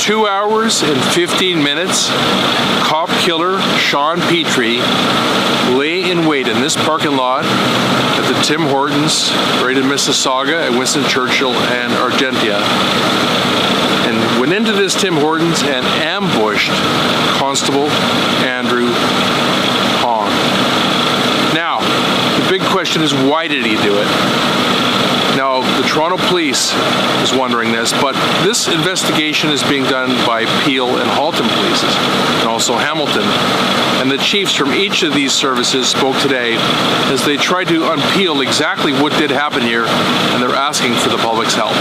2 hours and 15 minutes, cop killer Sean Petrie lay in wait in this parking lot at the Tim Hortons, right in Mississauga at Winston Churchill and Argentia, and went into this Tim Hortons and ambushed Constable Andrew Hong. Now, the big question is, why did he do it? Now, the Toronto Police is wondering this, but this investigation is being done by Peel and Halton Police, and also Hamilton. And the chiefs from each of these services spoke today as they tried to unpeel exactly what did happen here, and they're asking for the public's help.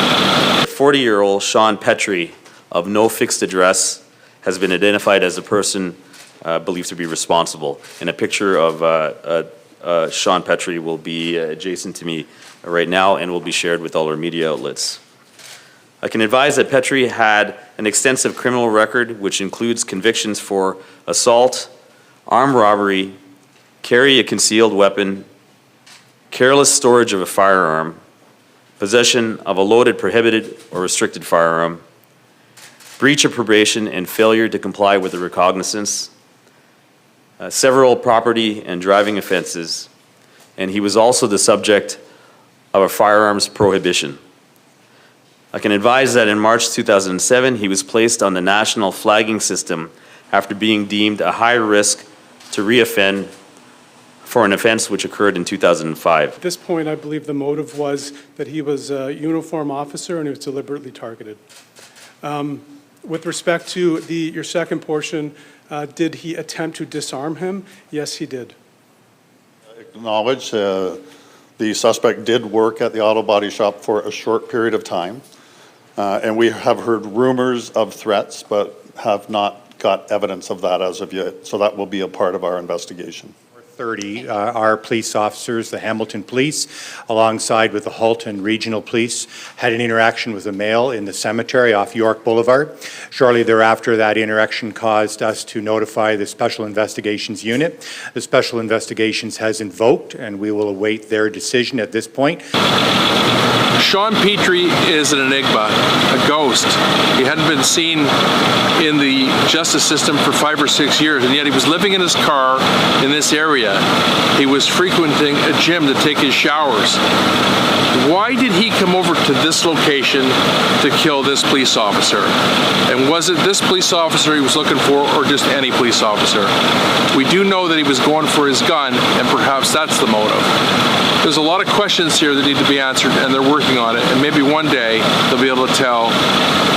40-year-old Sean Petrie of no fixed address has been identified as the person believed to be responsible. And a picture of Sean Petrie will be adjacent to me right now and will be shared with all our media outlets. I can advise that Petrie had an extensive criminal record, which includes convictions for assault, armed robbery, carry a concealed weapon, careless storage of a firearm, possession of a loaded, prohibited, or restricted firearm, breach of probation and failure to comply with a recognizance, several property and driving offenses, and he was also the subject of a firearms prohibition. I can advise that in March 2007, he was placed on the national flagging system after being deemed a high risk to reoffend for an offense which occurred in 2005. At this point, I believe the motive was that he was a uniform officer and he was deliberately targeted. With respect to your second portion, did he attempt to disarm him? Yes, he did. Acknowledge the suspect did work at the auto body shop for a short period of time, and we have heard rumors of threats, but have not got evidence of that as of yet, so that will be a part of our investigation. 30 our police officers, the Hamilton Police, alongside with the Halton Regional Police, had an interaction with a male in the cemetery off York Boulevard. Shortly thereafter, that interaction caused us to notify the Special Investigations Unit. The Special Investigations has invoked, and we will await their decision at this point. Sean Petrie is an enigma, a ghost. He hadn't been seen in the justice system for 5 or 6 years, and yet he was living in his car in this area. He was frequenting a gym to take his showers. Why did he come over to this location to kill this police officer? And was it this police officer he was looking for, or just any police officer? We do know that he was going for his gun, and perhaps that's the motive. There's a lot of questions here that need to be answered, and they're working on it, and maybe one day they'll be able to tell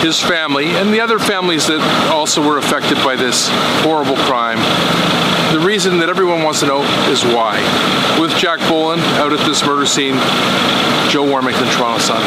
his family and the other families that also were affected by this horrible crime. The reason that everyone wants to know is why. With Jack Boland out at this murder scene, Joe Warmington, Toronto Sun.